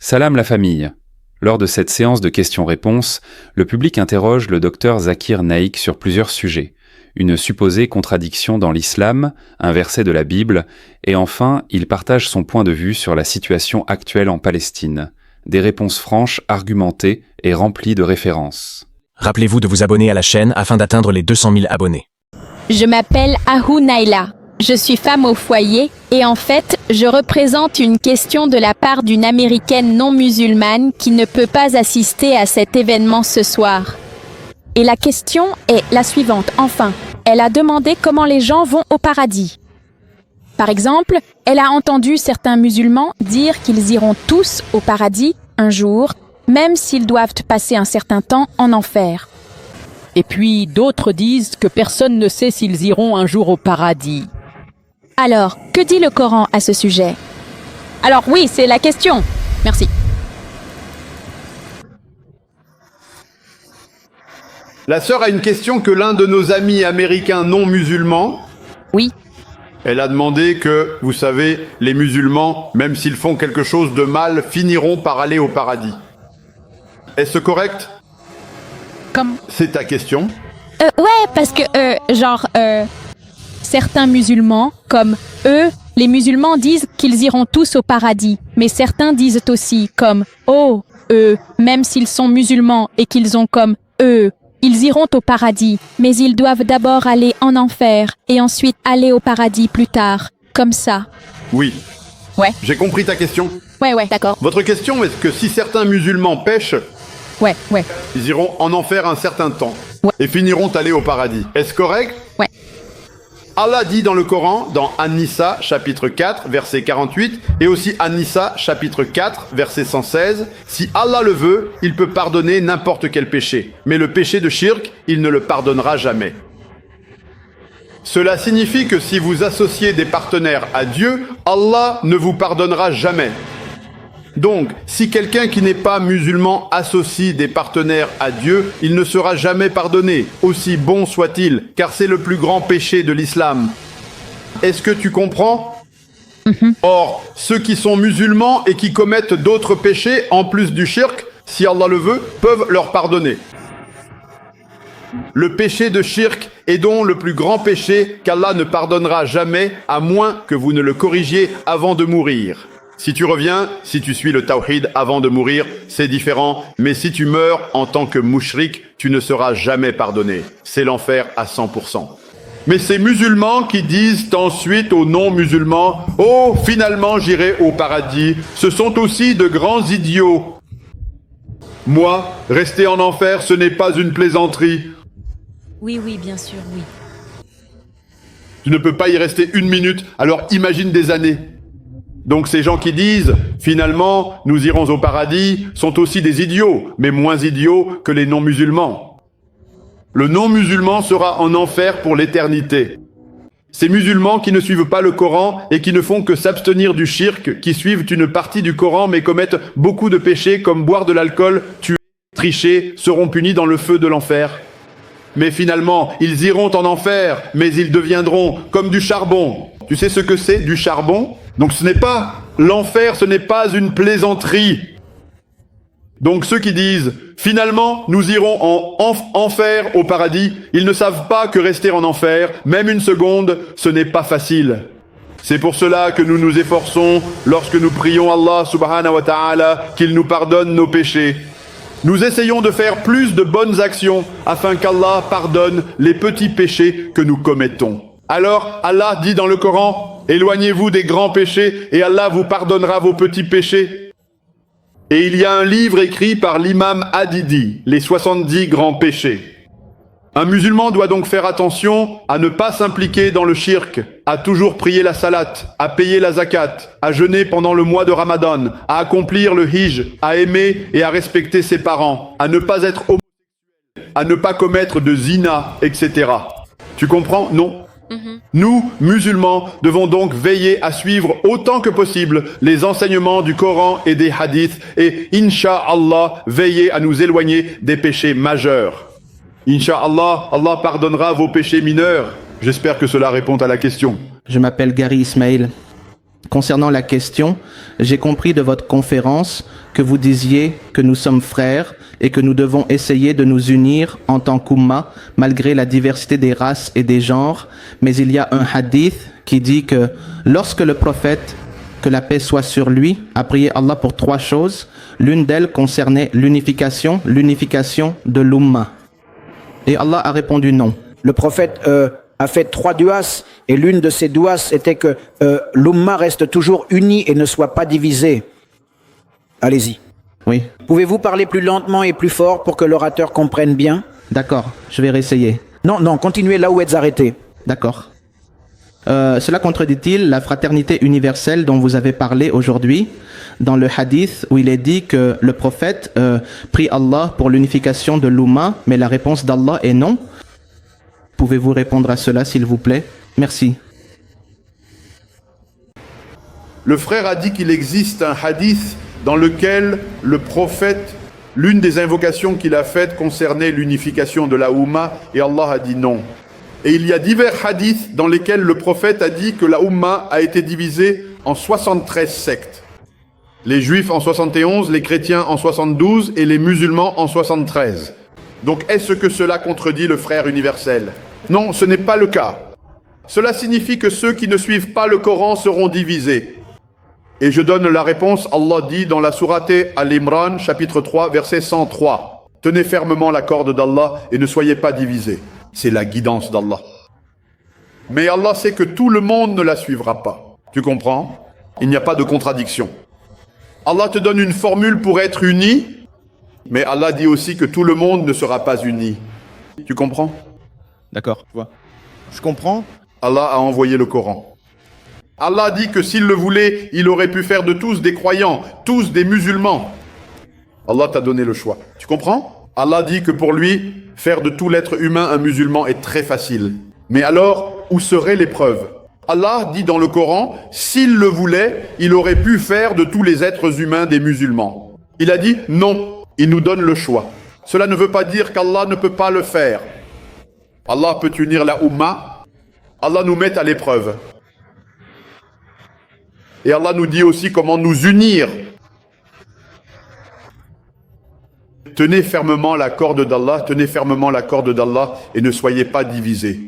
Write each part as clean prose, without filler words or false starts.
Salam la famille. Lors de cette séance de questions-réponses, le public interroge le docteur Zakir Naik sur plusieurs sujets. Une supposée contradiction dans l'islam, un verset de la Bible, et enfin, il partage son point de vue sur la situation actuelle en Palestine. Des réponses franches, argumentées et remplies de références. Rappelez-vous de vous abonner à la chaîne afin d'atteindre les 200 000 abonnés. Je m'appelle Ahou Naila. Je suis femme au foyer et en fait, je représente une question de la part d'une Américaine non musulmane qui ne peut pas assister à cet événement ce soir. Et la question est la suivante. Enfin, elle a demandé comment les gens vont au paradis. Par exemple, elle a entendu certains musulmans dire qu'ils iront tous au paradis un jour, même s'ils doivent passer un certain temps en enfer. Et puis d'autres disent que personne ne sait s'ils iront un jour au paradis. Alors, que dit le Coran à ce sujet? Alors oui, c'est la question. Merci. La sœur a une question que l'un de nos amis américains non musulmans... Oui. Elle a demandé que, vous savez, les musulmans, même s'ils font quelque chose de mal, finiront par aller au paradis. Est-ce correct? Comme... C'est ta question? Ouais, parce que, certains musulmans, comme eux, les musulmans disent qu'ils iront tous au paradis. Mais certains disent aussi comme, même s'ils sont musulmans et qu'ils ont comme ils iront au paradis, mais ils doivent d'abord aller en enfer et ensuite aller au paradis plus tard. Comme ça. Oui. Ouais. J'ai compris ta question. Ouais, d'accord. Votre question est que si certains musulmans pêchent, Ouais. ils iront en enfer un certain temps. Ouais. Et finiront aller au paradis. Est-ce correct? Ouais. Allah dit dans le Coran, dans An-Nisa, chapitre 4, verset 48, et aussi An-Nisa, chapitre 4, verset 116, si Allah le veut, il peut pardonner n'importe quel péché. Mais le péché de shirk, il ne le pardonnera jamais. Cela signifie que si vous associez des partenaires à Dieu, Allah ne vous pardonnera jamais. Donc, si quelqu'un qui n'est pas musulman associe des partenaires à Dieu, il ne sera jamais pardonné, aussi bon soit-il, car c'est le plus grand péché de l'islam. Est-ce que tu comprends? Or, ceux qui sont musulmans et qui commettent d'autres péchés, en plus du shirk, si Allah le veut, peuvent leur pardonner. Le péché de shirk est donc le plus grand péché qu'Allah ne pardonnera jamais, à moins que vous ne le corrigiez avant de mourir. Si tu reviens, si tu suis le tawhid avant de mourir, c'est différent. Mais si tu meurs en tant que mouchrik, tu ne seras jamais pardonné. C'est l'enfer à 100%. Mais ces musulmans qui disent ensuite aux non-musulmans « Oh, finalement j'irai au paradis », ce sont aussi de grands idiots. Moi, rester en enfer, ce n'est pas une plaisanterie. Oui, bien sûr, oui. Tu ne peux pas y rester une minute, alors imagine des années. Donc ces gens qui disent, finalement, nous irons au paradis, sont aussi des idiots, mais moins idiots que les non-musulmans. Le non-musulman sera en enfer pour l'éternité. Ces musulmans qui ne suivent pas le Coran et qui ne font que s'abstenir du shirk, qui suivent une partie du Coran mais commettent beaucoup de péchés comme boire de l'alcool, tuer, tricher, seront punis dans le feu de l'enfer. Mais finalement, ils iront en enfer, mais ils deviendront comme du charbon. Tu sais ce que c'est, du charbon? Donc ce n'est pas l'enfer, ce n'est pas une plaisanterie. Donc ceux qui disent, finalement, nous irons en enfer au paradis, ils ne savent pas que rester en enfer, même une seconde, ce n'est pas facile. C'est pour cela que nous nous efforçons, lorsque nous prions Allah subhanahu wa ta'ala, qu'il nous pardonne nos péchés. Nous essayons de faire plus de bonnes actions, afin qu'Allah pardonne les petits péchés que nous commettons. Alors, Allah dit dans le Coran, éloignez-vous des grands péchés et Allah vous pardonnera vos petits péchés. Et il y a un livre écrit par l'imam Hadidi, les 70 grands péchés. Un musulman doit donc faire attention à ne pas s'impliquer dans le shirk, à toujours prier la salat, à payer la zakat, à jeûner pendant le mois de Ramadan, à accomplir le hijj, à aimer et à respecter ses parents, à ne pas être homosexuel, à ne pas commettre de zina, etc. Tu comprends? Non. Nous, musulmans, devons donc veiller à suivre autant que possible les enseignements du Coran et des hadiths et, Inch'Allah, veiller à nous éloigner des péchés majeurs. Inch'Allah, Allah pardonnera vos péchés mineurs. J'espère que cela répond à la question. Je m'appelle Gary Ismail. concernant la question, j'ai compris de votre conférence que vous disiez que nous sommes frères et que nous devons essayer de nous unir en tant qu'Umma malgré la diversité des races et des genres. Mais il y a un hadith qui dit que lorsque le prophète, que la paix soit sur lui, a prié Allah pour 3 choses, l'une d'elles concernait l'unification de l'Umma. Et Allah a répondu non. Le prophète a fait 3 duas et l'une de ces duas était que l'Umma reste toujours unie et ne soit pas divisée. Allez-y. Oui. Pouvez-vous parler plus lentement et plus fort pour que l'orateur comprenne bien? D'accord, je vais réessayer. Non, continuez là où êtes arrêté. D'accord. Cela contredit-il la fraternité universelle dont vous avez parlé aujourd'hui dans le hadith où il est dit que le prophète prie Allah pour l'unification de l'Umma, mais la réponse d'Allah est non? Pouvez-vous répondre à cela, s'il vous plaît? Merci. Le frère a dit qu'il existe un hadith dans lequel le prophète, l'une des invocations qu'il a faites concernait l'unification de la Oumma, et Allah a dit non. Et il y a divers hadiths dans lesquels le prophète a dit que la Oumma a été divisée en 73 sectes. Les juifs en 71, les chrétiens en 72 et les musulmans en 73. Donc est-ce que cela contredit le frère universel? Non, ce n'est pas le cas. Cela signifie que ceux qui ne suivent pas le Coran seront divisés. Et je donne la réponse, Allah dit dans la sourate Al-Imran, chapitre 3, verset 103. Tenez fermement la corde d'Allah et ne soyez pas divisés. C'est la guidance d'Allah. Mais Allah sait que tout le monde ne la suivra pas. Tu comprends? Il n'y a pas de contradiction. Allah te donne une formule pour être uni, mais Allah dit aussi que tout le monde ne sera pas uni. Tu comprends? D'accord, je comprends. Allah a envoyé le Coran. Allah dit que s'il le voulait, il aurait pu faire de tous des croyants, tous des musulmans. Allah t'a donné le choix. Tu comprends? Allah dit que pour lui, faire de tout l'être humain un musulman est très facile. Mais alors, où serait l'épreuve? Allah dit dans le Coran, s'il le voulait, il aurait pu faire de tous les êtres humains des musulmans. Il a dit non, il nous donne le choix. Cela ne veut pas dire qu'Allah ne peut pas le faire. Allah peut unir la Ummah, Allah nous met à l'épreuve. Et Allah nous dit aussi comment nous unir. Tenez fermement la corde d'Allah, tenez fermement la corde d'Allah et ne soyez pas divisés.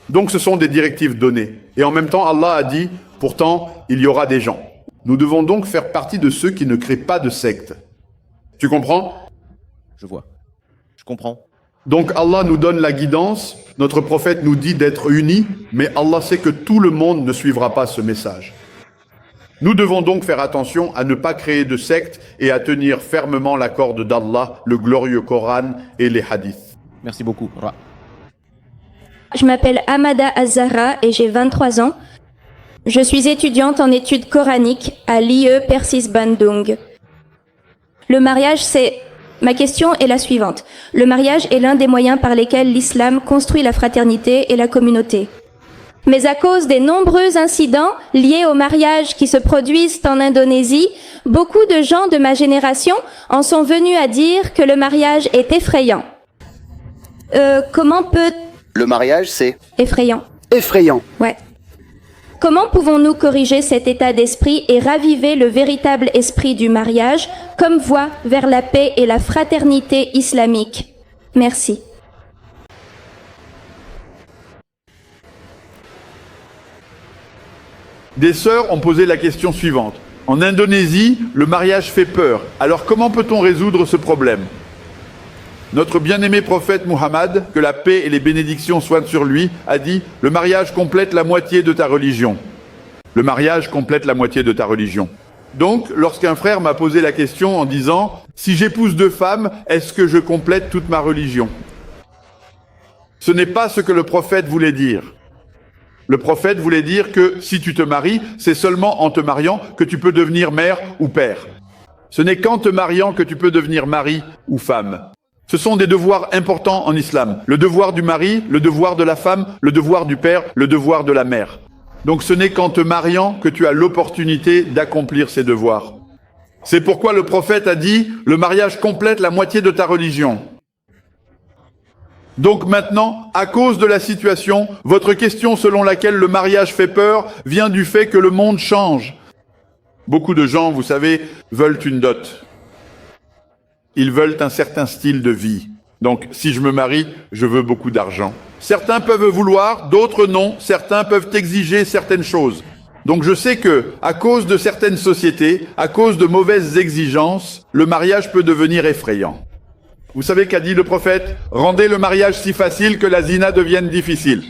Donc ce sont des directives données. Et en même temps, Allah a dit, pourtant, il y aura des gens. Nous devons donc faire partie de ceux qui ne créent pas de secte. Tu comprends? Je vois. Je comprends. Donc Allah nous donne la guidance, notre prophète nous dit d'être unis, mais Allah sait que tout le monde ne suivra pas ce message. Nous devons donc faire attention à ne pas créer de secte et à tenir fermement la corde d'Allah, le glorieux Coran et les hadiths. Merci beaucoup. Je m'appelle Amada Azara et j'ai 23 ans. Je suis étudiante en études coraniques à l'IE Persis Bandung. Le mariage, Ma question est la suivante. Le mariage est l'un des moyens par lesquels l'islam construit la fraternité et la communauté. Mais à cause des nombreux incidents liés au mariage qui se produisent en Indonésie, beaucoup de gens de ma génération en sont venus à dire que le mariage est effrayant. Comment peut... Le mariage, c'est... Effrayant. Effrayant. Ouais. Comment pouvons-nous corriger cet état d'esprit et raviver le véritable esprit du mariage comme voie vers la paix et la fraternité islamique? Merci. Des sœurs ont posé la question suivante. En Indonésie, le mariage fait peur. Alors comment peut-on résoudre ce problème? Notre bien-aimé prophète Muhammad, que la paix et les bénédictions soient sur lui, a dit « Le mariage complète la moitié de ta religion. » Le mariage complète la moitié de ta religion. Donc, lorsqu'un frère m'a posé la question en disant « Si j'épouse 2 femmes, est-ce que je complète toute ma religion ?» Ce n'est pas ce que le prophète voulait dire. Le prophète voulait dire que si tu te maries, c'est seulement en te mariant que tu peux devenir mère ou père. Ce n'est qu'en te mariant que tu peux devenir mari ou femme. Ce sont des devoirs importants en islam. Le devoir du mari, le devoir de la femme, le devoir du père, le devoir de la mère. Donc ce n'est qu'en te mariant que tu as l'opportunité d'accomplir ces devoirs. C'est pourquoi le prophète a dit « Le mariage complète la moitié de ta religion ». Donc maintenant, à cause de la situation, votre question selon laquelle le mariage fait peur vient du fait que le monde change. Beaucoup de gens, vous savez, veulent une dot. Ils veulent un certain style de vie. Donc, si je me marie, je veux beaucoup d'argent. Certains peuvent vouloir, d'autres non. Certains peuvent exiger certaines choses. Donc, je sais que, à cause de certaines sociétés, à cause de mauvaises exigences, le mariage peut devenir effrayant. Vous savez qu'a dit le prophète? Rendez le mariage si facile que la zina devienne difficile.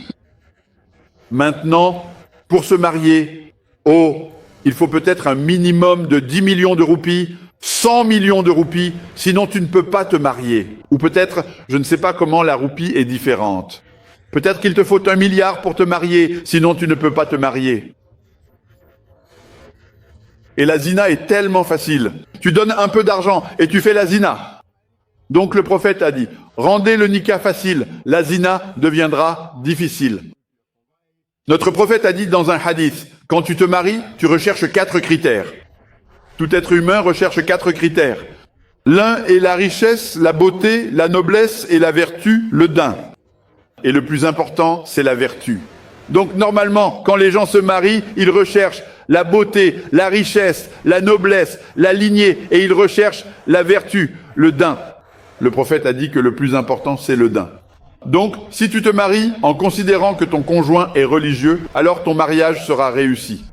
Maintenant, pour se marier, il faut peut-être un minimum de 10 millions de roupies, 100 millions de roupies, sinon tu ne peux pas te marier. Ou peut-être, je ne sais pas comment la roupie est différente. Peut-être qu'il te faut 1 milliard pour te marier, sinon tu ne peux pas te marier. Et la zina est tellement facile. Tu donnes un peu d'argent et tu fais la zina. Donc le prophète a dit, rendez le nikah facile, la zina deviendra difficile. Notre prophète a dit dans un hadith, quand tu te maries, tu recherches 4 critères. Tout être humain recherche 4 critères. L'un est la richesse, la beauté, la noblesse et la vertu, le din. Et le plus important, c'est la vertu. Donc normalement, quand les gens se marient, ils recherchent la beauté, la richesse, la noblesse, la lignée, et ils recherchent la vertu, le din. Le prophète a dit que le plus important, c'est le din. Donc, si tu te maries en considérant que ton conjoint est religieux, alors ton mariage sera réussi.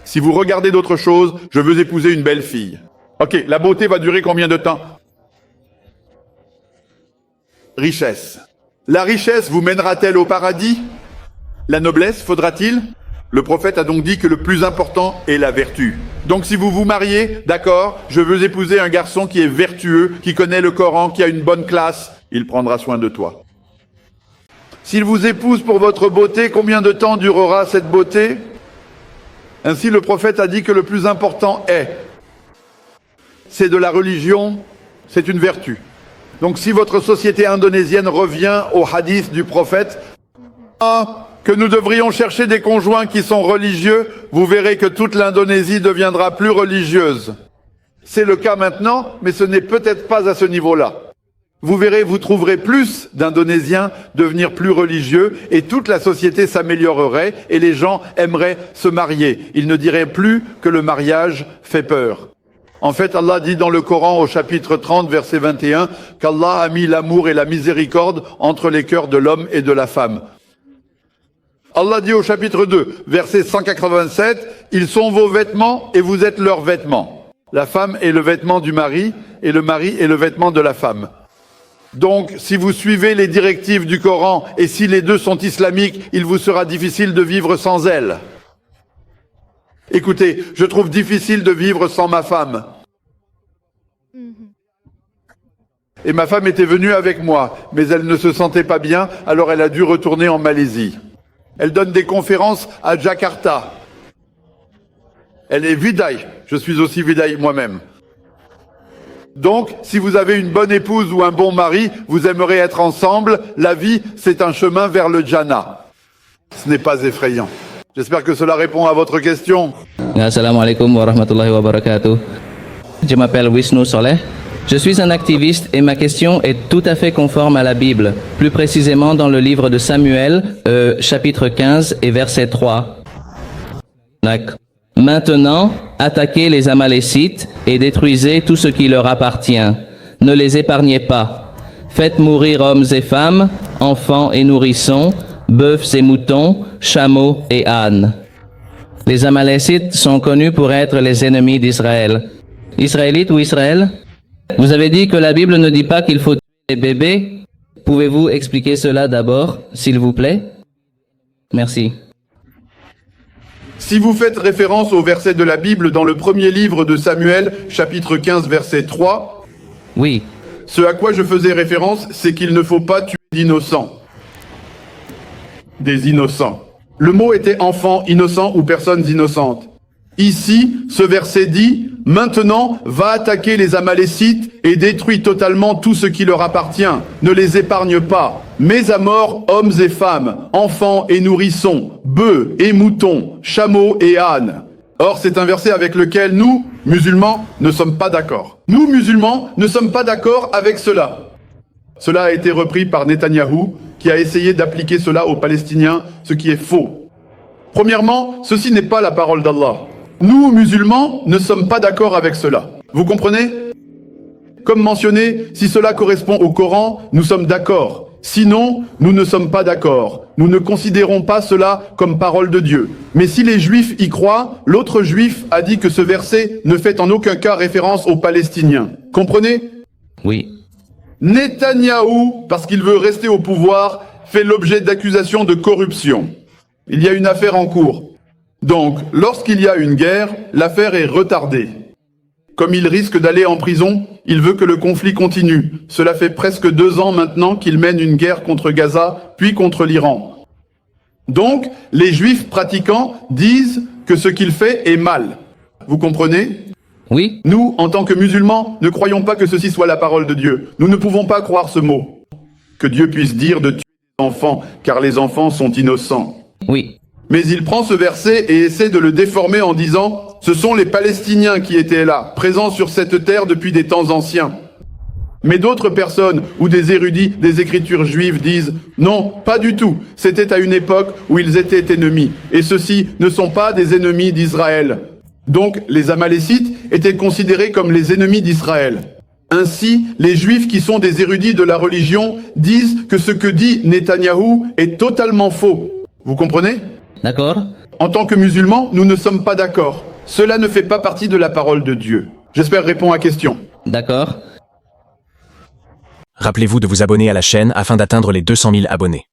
Si vous regardez d'autres choses, je veux épouser une belle fille. Ok, la beauté va durer combien de temps? Richesse. La richesse vous mènera-t-elle au paradis? La noblesse, faudra-t-il? Le prophète a donc dit que le plus important est la vertu. Donc si vous vous mariez, d'accord, je veux épouser un garçon qui est vertueux, qui connaît le Coran, qui a une bonne classe, il prendra soin de toi. S'il vous épouse pour votre beauté, combien de temps durera cette beauté? Ainsi le prophète a dit que le plus important c'est de la religion, c'est une vertu. Donc si votre société indonésienne revient au hadith du prophète, que nous devrions chercher des conjoints qui sont religieux, vous verrez que toute l'Indonésie deviendra plus religieuse. C'est le cas maintenant, mais ce n'est peut-être pas à ce niveau-là. Vous verrez, vous trouverez plus d'Indonésiens devenir plus religieux et toute la société s'améliorerait et les gens aimeraient se marier. Ils ne diraient plus que le mariage fait peur. En fait, Allah dit dans le Coran au chapitre 30, verset 21, qu'Allah a mis l'amour et la miséricorde entre les cœurs de l'homme et de la femme. Allah dit au chapitre 2, verset 187, « Ils sont vos vêtements et vous êtes leurs vêtements. » La femme est le vêtement du mari et le mari est le vêtement de la femme. Donc, si vous suivez les directives du Coran et si les deux sont islamiques, il vous sera difficile de vivre sans elles. Écoutez, je trouve difficile de vivre sans ma femme. Et ma femme était venue avec moi, mais elle ne se sentait pas bien, alors elle a dû retourner en Malaisie. Elle donne des conférences à Jakarta. Elle est vidaï. Je suis aussi vidaï moi-même. Donc, si vous avez une bonne épouse ou un bon mari, vous aimerez être ensemble. La vie, c'est un chemin vers le Jannah. Ce n'est pas effrayant. J'espère que cela répond à votre question. Assalamualaikum warahmatullahi wabarakatuh. Je m'appelle Wisnu Soleh. Je suis un activiste et ma question est tout à fait conforme à la Bible, plus précisément dans le livre de Samuel, chapitre 15 et verset 3. Maintenant, attaquez les Amalécites et détruisez tout ce qui leur appartient. Ne les épargnez pas. Faites mourir hommes et femmes, enfants et nourrissons, bœufs et moutons, chameaux et ânes. Les Amalécites sont connus pour être les ennemis d'Israël. Israélites ou Israël? Vous avez dit que la Bible ne dit pas qu'il faut tuer les bébés. Pouvez-vous expliquer cela d'abord, s'il vous plaît? Merci. Si vous faites référence au verset de la Bible dans le premier livre de Samuel, chapitre 15, verset 3, oui. Ce à quoi je faisais référence, c'est qu'il ne faut pas tuer d'innocents. Des innocents. Le mot était enfant, innocent ou personnes innocentes. Ici, ce verset dit, « Maintenant, va attaquer les Amalécites et détruis totalement tout ce qui leur appartient. Ne les épargne pas. Mets à mort hommes et femmes, enfants et nourrissons, bœufs et moutons, chameaux et ânes. » Or, c'est un verset avec lequel nous, musulmans, ne sommes pas d'accord. Nous, musulmans, ne sommes pas d'accord avec cela. Cela a été repris par Netanyahou, qui a essayé d'appliquer cela aux Palestiniens, ce qui est faux. Premièrement, ceci n'est pas la parole d'Allah. Nous, musulmans, ne sommes pas d'accord avec cela. Vous comprenez? Comme mentionné, si cela correspond au Coran, nous sommes d'accord. Sinon, nous ne sommes pas d'accord. Nous ne considérons pas cela comme parole de Dieu. Mais si les Juifs y croient, l'autre Juif a dit que ce verset ne fait en aucun cas référence aux Palestiniens. Comprenez? Oui. Netanyahou, parce qu'il veut rester au pouvoir, fait l'objet d'accusations de corruption. Il y a une affaire en cours. Donc, lorsqu'il y a une guerre, l'affaire est retardée. Comme il risque d'aller en prison, il veut que le conflit continue. Cela fait presque 2 ans maintenant qu'il mène une guerre contre Gaza, puis contre l'Iran. Donc, les Juifs pratiquants disent que ce qu'il fait est mal. Vous comprenez? Oui. Nous, en tant que musulmans, ne croyons pas que ceci soit la parole de Dieu. Nous ne pouvons pas croire ce mot. Que Dieu puisse dire de tuer les enfants, car les enfants sont innocents. Oui. Mais il prend ce verset et essaie de le déformer en disant « Ce sont les Palestiniens qui étaient là, présents sur cette terre depuis des temps anciens. » Mais d'autres personnes ou des érudits des écritures juives disent « Non, pas du tout, c'était à une époque où ils étaient ennemis, et ceux-ci ne sont pas des ennemis d'Israël. » Donc les Amalécites étaient considérés comme les ennemis d'Israël. Ainsi, les Juifs qui sont des érudits de la religion disent que ce que dit Netanyahou est totalement faux. Vous comprenez? D'accord. En tant que musulmans, nous ne sommes pas d'accord. Cela ne fait pas partie de la parole de Dieu. J'espère répondre à la question. D'accord. Rappelez-vous de vous abonner à la chaîne afin d'atteindre les 200 000 abonnés.